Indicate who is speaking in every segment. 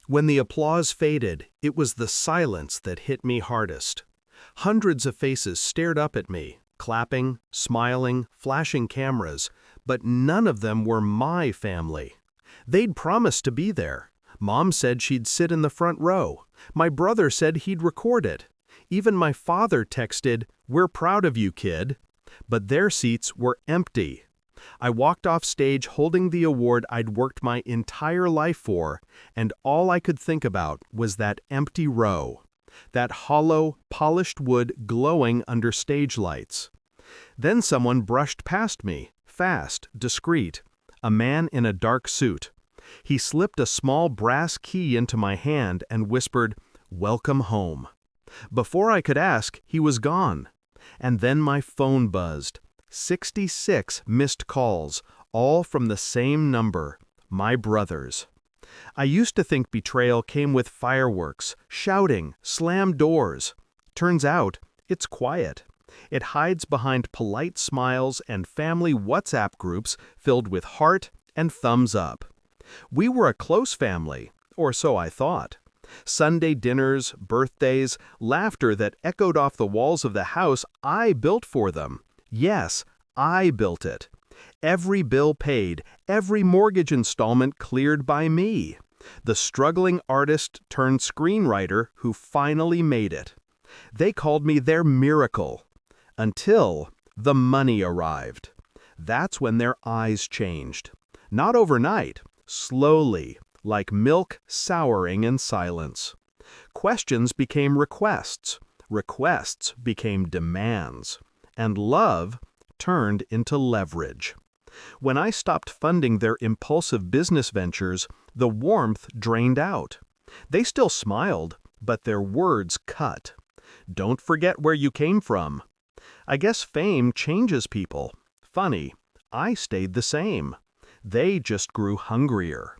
Speaker 1: When the applause faded, it was the silence that hit me hardest. Hundreds of faces stared up at me, clapping, smiling, flashing cameras, but none of them were my family. They'd promised to be there. Mom said she'd sit in the front row. My brother said he'd record it. Even my father texted, "We're proud of you, kid." But their seats were empty. I walked off stage holding the award I'd worked my entire life for, and all I could think about was that empty row. That hollow, polished wood glowing under stage lights. Then someone brushed past me, fast, discreet, a man in a dark suit. He slipped a small brass key into my hand and whispered, "Welcome home." Before I could ask, he was gone. And then my phone buzzed. 66 missed calls, all from the same number, my brother's. I used to think betrayal came with fireworks, shouting, slammed doors. Turns out, it's quiet. It hides behind polite smiles and family WhatsApp groups filled with heart and thumbs up. We were a close family, or so I thought. Sunday dinners, birthdays, laughter that echoed off the walls of the house I built for them. Yes, I built it. Every bill paid, every mortgage installment cleared by me. The struggling artist turned screenwriter who finally made it. They called me their miracle. Until the money arrived. That's when their eyes changed. Not overnight, slowly, like milk souring in silence. Questions became requests. Requests became demands. And love turned into leverage. When I stopped funding their impulsive business ventures, the warmth drained out. They still smiled, but their words cut. Don't forget where you came from. I guess fame changes people. Funny, I stayed the same. They just grew hungrier.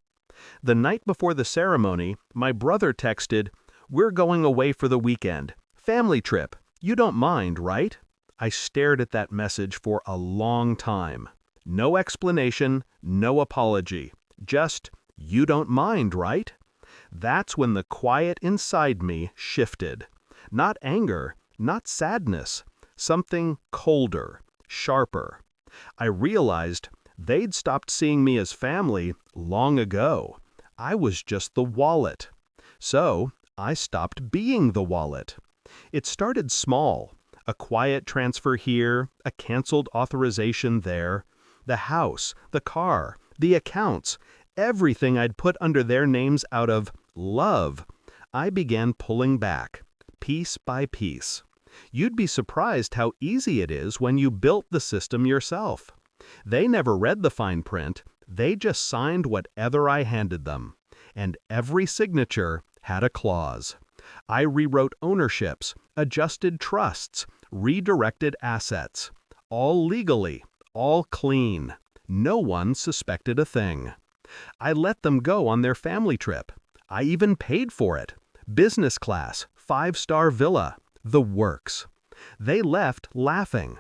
Speaker 1: The night before the ceremony, my brother texted, "We're going away for the weekend. Family trip. You don't mind, right?" I stared at that message for a long time. No explanation, no apology. Just, "You don't mind, right?" That's when the quiet inside me shifted. Not anger, not sadness. Something colder, sharper. I realized they'd stopped seeing me as family long ago. I was just the wallet. So I stopped being the wallet. It started small. A quiet transfer here, a canceled authorization there. The house, the car, the accounts, everything I'd put under their names out of love. I began pulling back, piece by piece. You'd be surprised how easy it is when you built the system yourself. They never read the fine print, they just signed whatever I handed them. And every signature had a clause. I rewrote ownerships, adjusted trusts, redirected assets. All legally, all clean. No one suspected a thing. I let them go on their family trip. I even paid for it. Business class, 5-star villa, the works. They left laughing.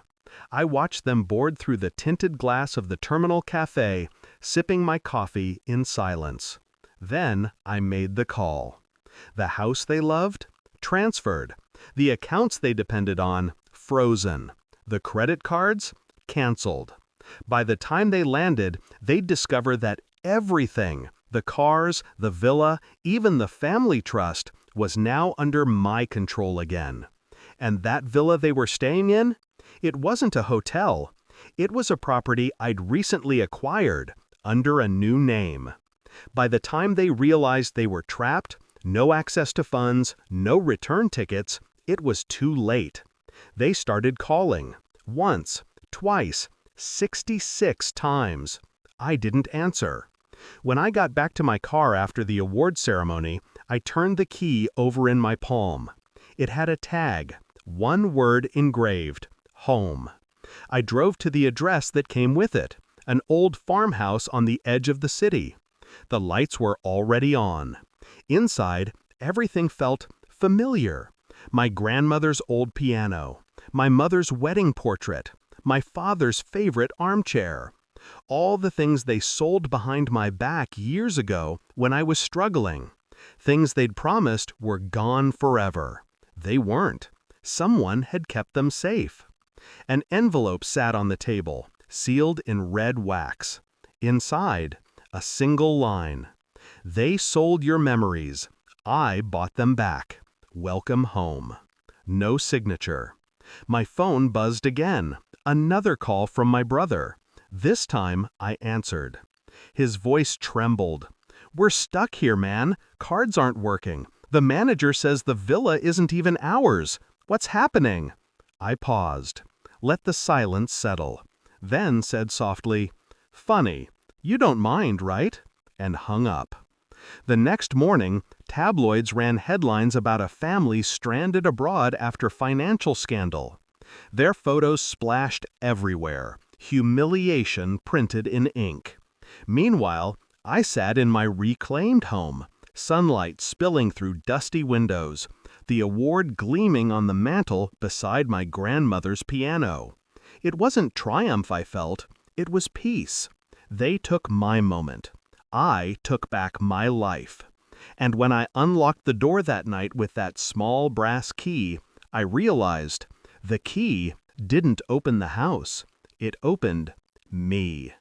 Speaker 1: I watched them board through the tinted glass of the Terminal Cafe, sipping my coffee in silence. Then I made the call. The house they loved? Transferred. The accounts they depended on? Frozen. The credit cards? Canceled. By the time they landed, they'd discover that everything, the cars, the villa, even the family trust, was now under my control again. And that villa they were staying in? It wasn't a hotel. It was a property I'd recently acquired under a new name. By the time they realized they were trapped, no access to funds, no return tickets, it was too late. They started calling. Once, twice, 66 times. I didn't answer. When I got back to my car after the award ceremony, I turned the key over in my palm. It had a tag, one word engraved, home. I drove to the address that came with it, an old farmhouse on the edge of the city. The lights were already on. Inside, everything felt familiar. My grandmother's old piano, my mother's wedding portrait, my father's favorite armchair. All the things they sold behind my back years ago when I was struggling. Things they'd promised were gone forever. They weren't. Someone had kept them safe. An envelope sat on the table, sealed in red wax. Inside, a single line. They sold your memories. I bought them back. Welcome home. No signature. My phone buzzed again. Another call from my brother. This time, I answered. His voice trembled. "We're stuck here, man. Cards aren't working. The manager says the villa isn't even ours. What's happening?" I paused. Let the silence settle. Then said softly, "Funny. You don't mind, right?" And hung up. The next morning, tabloids ran headlines about a family stranded abroad after financial scandal. Their photos splashed everywhere, humiliation printed in ink. Meanwhile, I sat in my reclaimed home, sunlight spilling through dusty windows, the award gleaming on the mantel beside my grandmother's piano. It wasn't triumph I felt, it was peace. They took my moment. I took back my life. And when I unlocked the door that night with that small brass key, I realized the key didn't open the house. It opened me.